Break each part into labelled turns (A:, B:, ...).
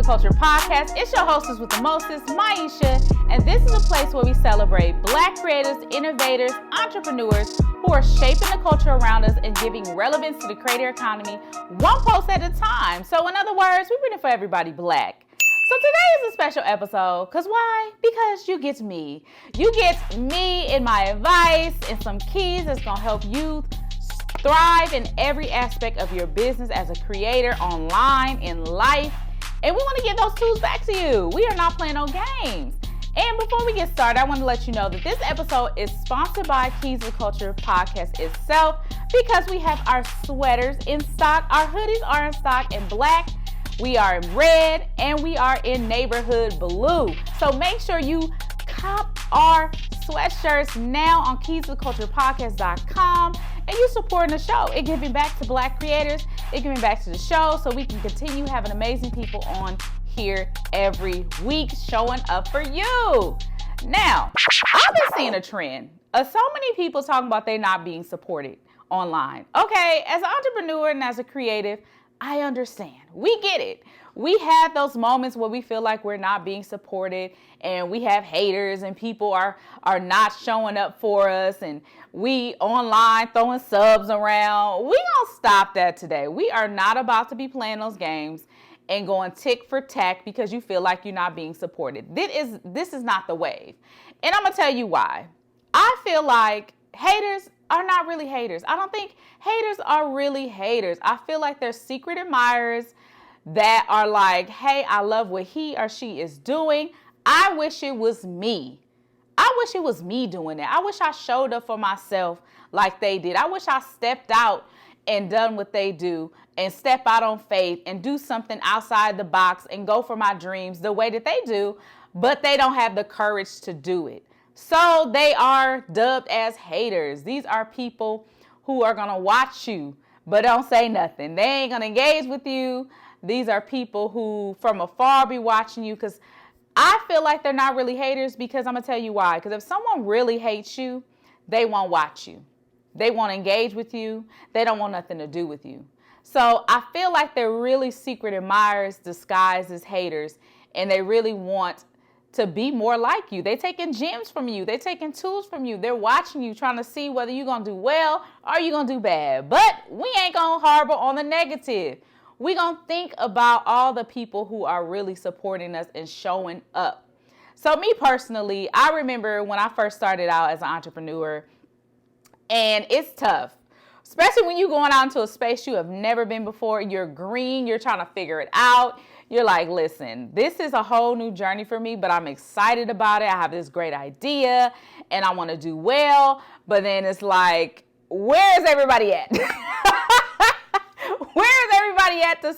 A: Podcast. It's your hostess with the mostest, Miesha, and this is a place where we celebrate Black creators, innovators, entrepreneurs who are shaping the culture around us and giving relevance to the creator economy one post at a time. So in other words, we're reading for everybody Black. So today is a special episode, because why? Because you get me. You get me and my advice and some keys that's going to help you thrive in every aspect of your business as a creator, online, in life. And we want to give those tools back to you. We are not playing no games. And before we get started, I want to let you know that this episode is sponsored by Keystotheculture Podcast itself, because we have our sweaters in stock. Our hoodies are in stock in black. We are in red, and we are in neighborhood blue. So make sure you cop our sweatshirts now on Keystotheculturepodcast.com, and you supporting the show. It giving back to Black creators. It giving back to the show so we can continue having amazing people on here every week showing up for you. Now, I've been seeing a trend of so many people talking about they not being supported online. Okay, as an entrepreneur and as a creative, I understand. We get it. We have those moments where we feel like we're not being supported, and we have haters and people are not showing up for us, and we online throwing subs around. We don't stop that today. We are not about to be playing those games and going tick for tack because you feel like you're not being supported. This is not the wave. And I'm going to tell you why. I feel like haters are not really haters. I don't think haters are really haters. I feel like they're secret admirers that are like, hey, I love what he or she is doing. I wish it was me. I wish it was me doing it. I wish I showed up for myself like they did. I wish I stepped out and done what they do and step out on faith and do something outside the box and go for my dreams the way that they do, but they don't have the courage to do it. So they are dubbed as haters. These are people who are going to watch you, but don't say nothing. They ain't going to engage with you. These are people who from afar be watching you, because I feel like they're not really haters, because I'm going to tell you why. Because if someone really hates you, they won't watch you. They won't engage with you. They don't want nothing to do with you. So I feel like they're really secret admirers disguised as haters, and they really want to be more like you. They're taking gems from you. They're taking tools from you. They're watching you, trying to see whether you're going to do well or you're going to do bad. But we ain't going to harbor on the negative. We're going to think about all the people who are really supporting us and showing up. So me personally, I remember when I first started out as an entrepreneur, and it's tough, especially when you're going out into a space you have never been before. You're green. You're trying to figure it out. You're like, listen, this is a whole new journey for me, but I'm excited about it. I have this great idea and I want to do well. But then it's like, where is everybody at? Where is everybody at to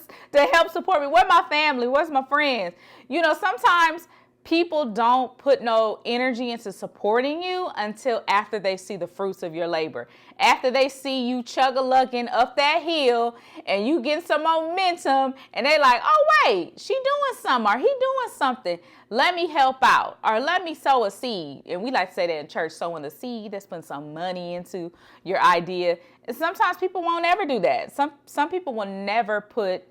A: help support me? Where's my family? Where's my friends? You know, sometimes people don't put no energy into supporting you until after they see the fruits of your labor. After they see you chug-a-lucking up that hill and you get some momentum, and they like, oh, wait, she doing something or he doing something. Let me help out, or let me sow a seed. And we like to say that in church, sowing the seed. That's putting some money into your idea. And sometimes people won't ever do that. Some people will never put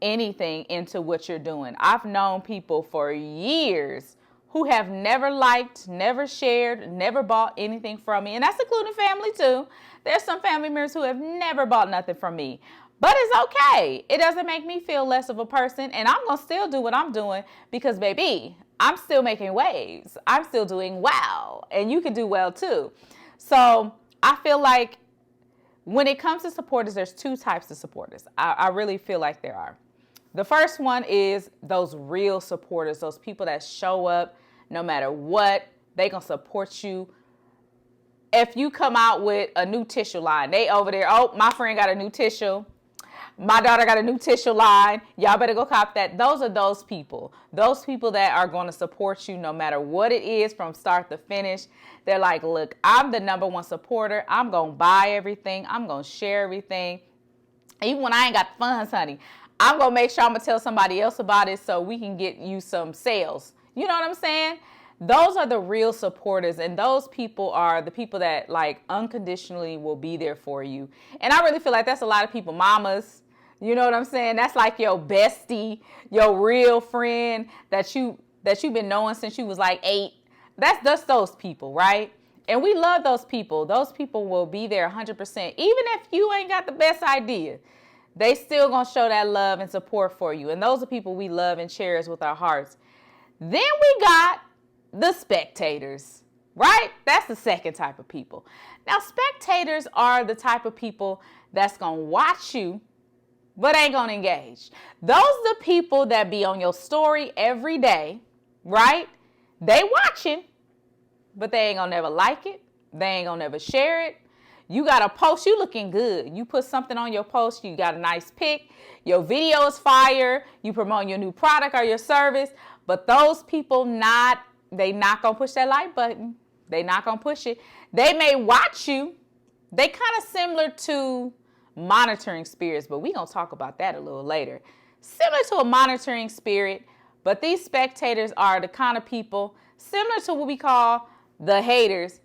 A: anything into what you're doing. I've known people for years who have never liked, never shared, never bought anything from me. And that's including family too. There's some family members who have never bought nothing from me. But it's okay. It doesn't make me feel less of a person. And I'm going to still do what I'm doing, because, baby, I'm still making waves. I'm still doing well. And you can do well too. So I feel like when it comes to supporters, there's two types of supporters. I really feel like there are. The first one is those real supporters, those people that show up no matter what. They going to support you. If you come out with a new tissue line, they over there, oh, my friend got a new tissue. My daughter got a new tissue line. Y'all better go cop that. Those are those people. Those people that are going to support you no matter what it is from start to finish. They're like, look, I'm the number one supporter. I'm going to buy everything. I'm going to share everything. Even when I ain't got the funds, honey, I'm going to make sure I'm going to tell somebody else about it so we can get you some sales. You know what I'm saying? Those are the real supporters, and those people are the people that like unconditionally will be there for you. And I really feel like that's a lot of people, mamas, You know what I'm saying? That's like your bestie, your real friend that you've been knowing since you was like 8. That's just those people, right? And we love those people. Those people will be there 100%. Even if you ain't got the best idea, they still gonna show that love and support for you. And those are people we love and cherish with our hearts. Then we got the spectators, right? That's the second type of people. Now, spectators are the type of people that's gonna watch you, but ain't gonna engage. Those are the people that be on your story every day, right? They watching, but they ain't gonna never like it. They ain't gonna never share it. You got a post, you looking good. You put something on your post, you got a nice pic. Your video is fire. You promote your new product or your service. But those people they not gonna push that like button. They not gonna push it. They may watch you. They kind of similar to monitoring spirits, but we gonna talk about that a little later. Similar to a monitoring spirit, but these spectators are the kind of people similar to what we call the haters.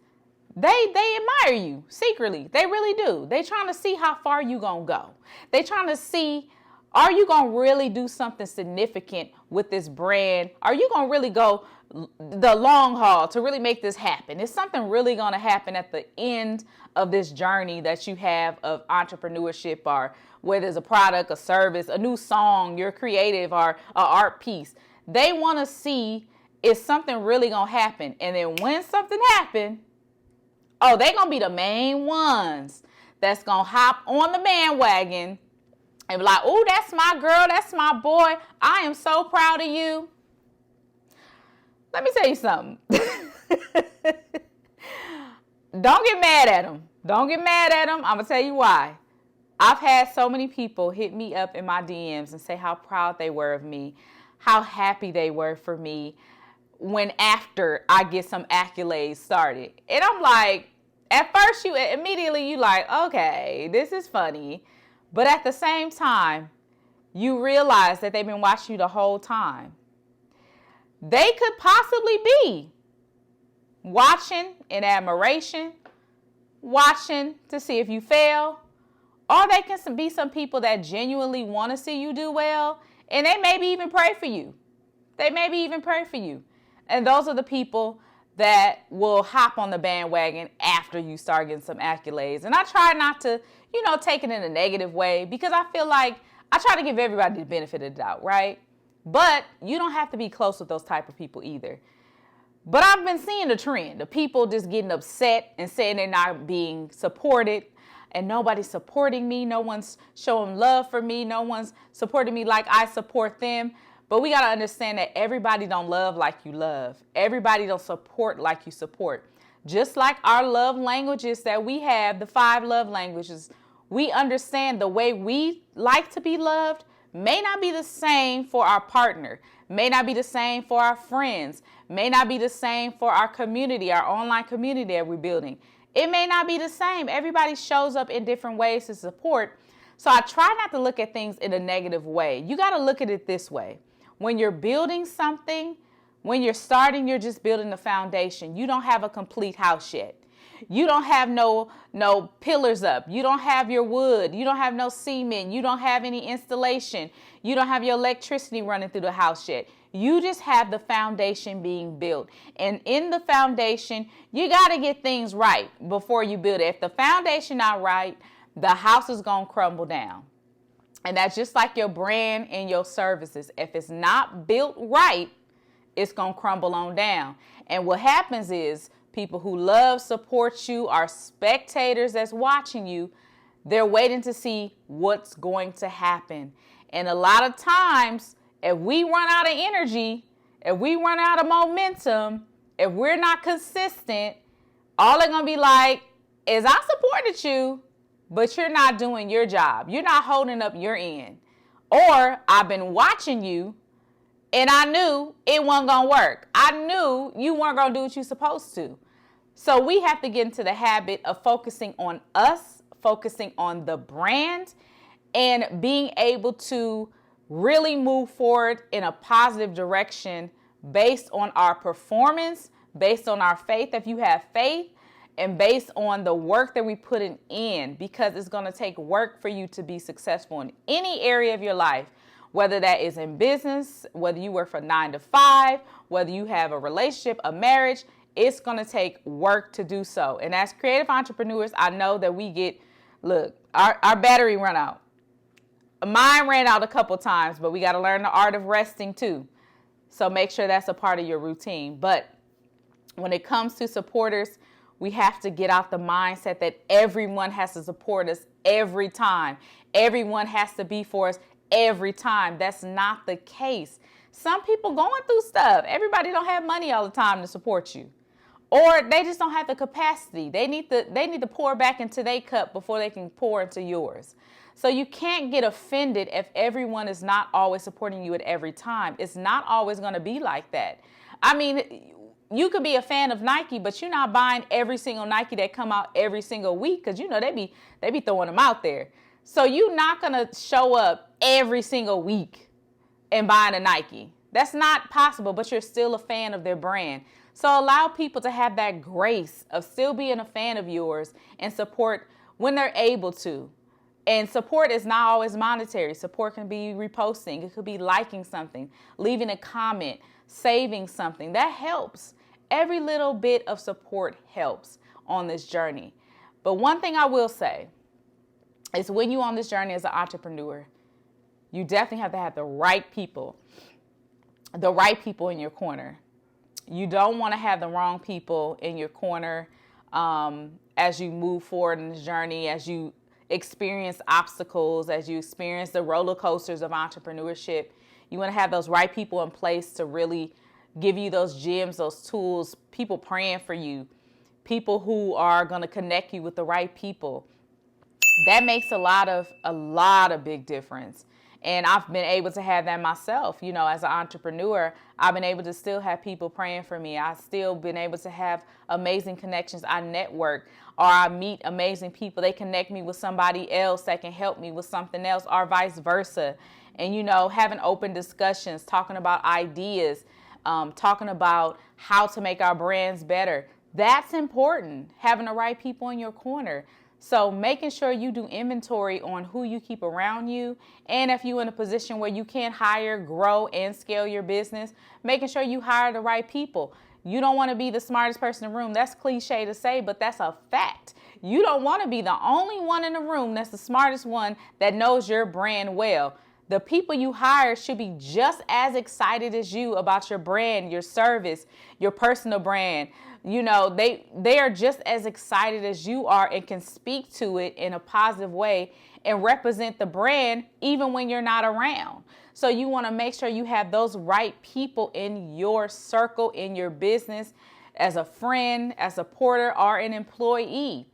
A: They admire you secretly. They really do. They trying to see how far you gonna go. They trying to see, are you gonna really do something significant with this brand? Are you gonna really go the long haul to really make this happen? Is something really gonna happen at the end of this journey that you have of entrepreneurship, or whether it's a product, a service, a new song, you're creative, or an art piece? They want to see, is something really gonna happen? And then when something happens, oh, they gonna be the main ones that's gonna hop on the bandwagon and be like, oh, that's my girl, that's my boy. I am so proud of you. Let me tell you something. Don't get mad at them. Don't get mad at them. I'm gonna tell you why. I've had so many people hit me up in my DMs and say how proud they were of me, how happy they were for me, when after I get some accolades started. And I'm like, at first you like, okay, this is funny. But at the same time, you realize that they've been watching you the whole time. They could possibly be watching in admiration, watching to see if you fail, or they can be some people that genuinely want to see you do well, and they maybe even pray for you. And those are the people that will hop on the bandwagon after you start getting some accolades. And I try not to, take it in a negative way, because I feel like I try to give everybody the benefit of the doubt, right? But you don't have to be close with those type of people either. But I've been seeing the trend of people just getting upset and saying they're not being supported, and nobody's supporting me. No one's showing love for me. No one's supporting me like I support them. But we got to understand that everybody don't love like you love. Everybody don't support like you support. Just like our love languages that we have, the 5 love languages, we understand the way we like to be loved may not be the same for our partner, may not be the same for our friends, may not be the same for our community, our online community that we're building. It may not be the same. Everybody shows up in different ways to support. So I try not to look at things in a negative way. You got to look at it this way. When you're building something, when you're starting, you're just building the foundation. You don't have a complete house yet. You don't have no pillars up. You don't have your wood. You don't have no cement. You don't have any installation. You don't have your electricity running through the house yet. You just have the foundation being built. And in the foundation, you got to get things right before you build it. If the foundation not right, the house is going to crumble down. And that's just like your brand and your services. If it's not built right, it's going to crumble on down. And what happens is people who love, support you, are spectators that's watching you. They're waiting to see what's going to happen. And a lot of times, if we run out of energy, if we run out of momentum, if we're not consistent, all they're going to be like is, I supported you, but you're not doing your job. You're not holding up your end. Or I've been watching you and I knew it wasn't going to work. I knew you weren't going to do what you're supposed to. So we have to get into the habit of focusing on us, focusing on the brand, and being able to really move forward in a positive direction based on our performance, based on our faith, if you have faith, and based on the work that we put in, because it's going to take work for you to be successful in any area of your life, whether that is in business, whether you work from 9 to 5, whether you have a relationship, a marriage, it's going to take work to do so. And as creative entrepreneurs, I know that our battery run out. Mine ran out a couple times, but we got to learn the art of resting too. So make sure that's a part of your routine. But when it comes to supporters, we have to get out the mindset that everyone has to support us every time. Everyone has to be for us every time. That's not the case. Some people going through stuff. Everybody don't have money all the time to support you. Or they just don't have the capacity. They need to pour back into their cup before they can pour into yours. So you can't get offended if everyone is not always supporting you at every time. It's not always going to be like that. I mean, you could be a fan of Nike, but you're not buying every single Nike that come out every single week, because you know they be throwing them out there. So you're not going to show up every single week and buying a Nike. That's not possible, but you're still a fan of their brand. So allow people to have that grace of still being a fan of yours and support when they're able to. And support is not always monetary. Support can be reposting. It could be liking something, leaving a comment, saving something. That helps. Every little bit of support helps on this journey. But one thing I will say is, when you're on this journey as an entrepreneur, you definitely have to have the right people in your corner. You don't want to have the wrong people in your corner as you move forward in this journey, as you experience obstacles, as you experience the roller coasters of entrepreneurship. You want to have those right people in place to really give you those gems, those tools, people praying for you, people who are going to connect you with the right people. That makes a lot of big difference. And I've been able to have that myself. You know, as an entrepreneur, I've been able to still have people praying for me. I've still been able to have amazing connections. I network, or I meet amazing people. They connect me with somebody else that can help me with something else, or vice versa. And, you know, having open discussions, talking about ideas, talking about how to make our brands better. That's important, having the right people in your corner. So making sure you do inventory on who you keep around you, and if you're in a position where you can hire, grow, and scale your business, making sure you hire the right people. You don't want to be the smartest person in the room. That's cliche to say, but that's a fact. You don't want to be the only one in the room that's the smartest one that knows your brand well. The people you hire should be just as excited as you about your brand, your service, your personal brand. You know, they are just as excited as you are and can speak to it in a positive way and represent the brand even when you're not around. So you want to make sure you have those right people in your circle, in your business, as a friend, a supporter, or an employee,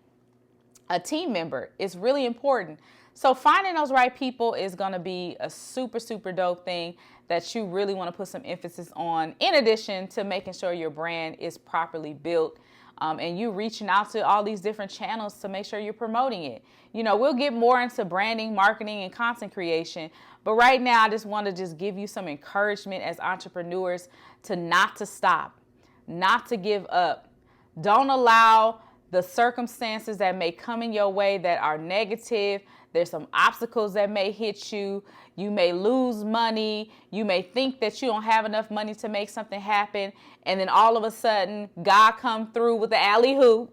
A: a team member. It's really important. So finding those right people is going to be a super, super dope thing that you really want to put some emphasis on, in addition to making sure your brand is properly built and you reaching out to all these different channels to make sure you're promoting it. You know, we'll get more into branding, marketing, and content creation. But right now, I just want to just give you some encouragement as entrepreneurs to not to stop, not to give up. Don't allow the circumstances that may come in your way that are negative. There's some obstacles that may hit you. You may lose money. You may think that you don't have enough money to make something happen. And then all of a sudden, God come through with the alley-oop.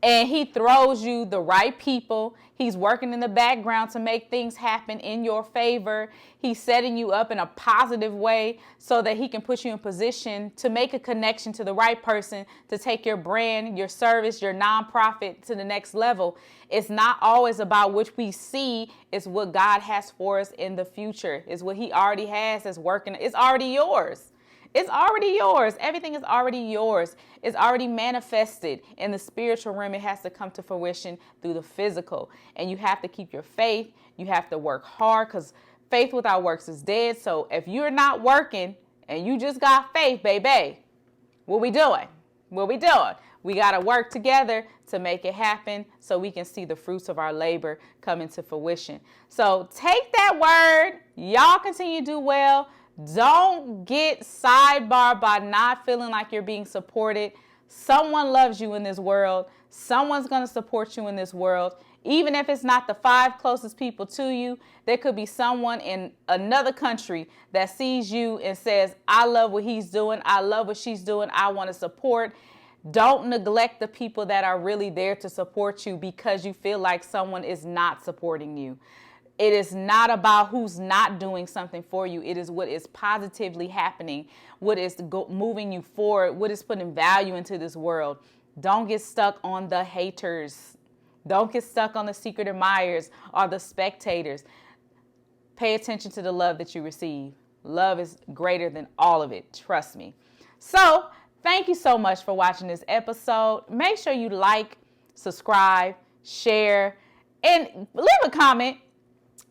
A: And he throws you the right people. He's working in the background to make things happen in your favor. He's setting you up in a positive way so that he can put you in position to make a connection to the right person to take your brand, your service, your nonprofit to the next level. It's not always about what we see. It's what God has for us in the future. It's what he already has that's working. It's already yours. It's already yours. Everything is already yours. It's already manifested in the spiritual realm. It has to come to fruition through the physical. And you have to keep your faith. You have to work hard, because faith without works is dead. So if you're not working and you just got faith, baby, what we doing? What we doing? We got to work together to make it happen so we can see the fruits of our labor come into fruition. So take that word. Y'all continue to do well. Don't get sidebarred by not feeling like you're being supported. Someone loves you in this world. Someone's going to support you in this world. Even if it's not the 5 closest people to you, there could be someone in another country that sees you and says, I love what he's doing. I love what she's doing. I want to support. Don't neglect the people that are really there to support you because you feel like someone is not supporting you. It is not about who's not doing something for you. It is what is positively happening, what is moving you forward, what is putting value into this world. Don't get stuck on the haters. Don't get stuck on the secret admirers or the spectators. Pay attention to the love that you receive. Love is greater than all of it. Trust me. So, thank you so much for watching this episode. Make sure you like, subscribe, share, and leave a comment.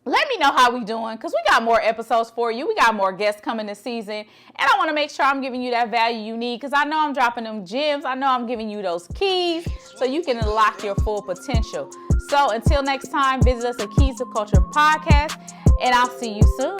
A: Let me know how we doing, because we got more episodes for you. We got more guests coming this season. And I want to make sure I'm giving you that value you need, because I know I'm dropping them gems. I know I'm giving you those keys so you can unlock your full potential. So until next time, visit us at Keys of Culture Podcast, and I'll see you soon.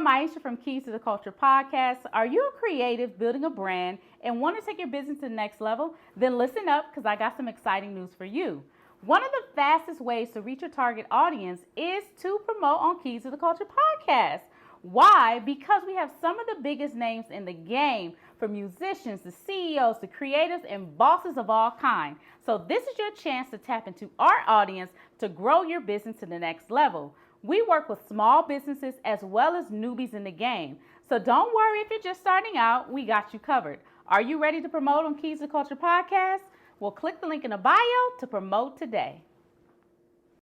A: Miesha from Keys to the Culture Podcast. Are you a creative building a brand and want to take your business to the next level? Then listen up, because I got some exciting news for you. One of the fastest ways to reach your target audience is to promote on Keys to the Culture Podcast. Why? Because we have some of the biggest names in the game, from musicians to CEOs to creatives and bosses of all kinds. So this is your chance to tap into our audience to grow your business to the next level. We work with small businesses as well as newbies in the game. So don't worry if you're just starting out, we got you covered. Are you ready to promote on Keys to Culture Podcast? Well, click the link in the bio to promote today.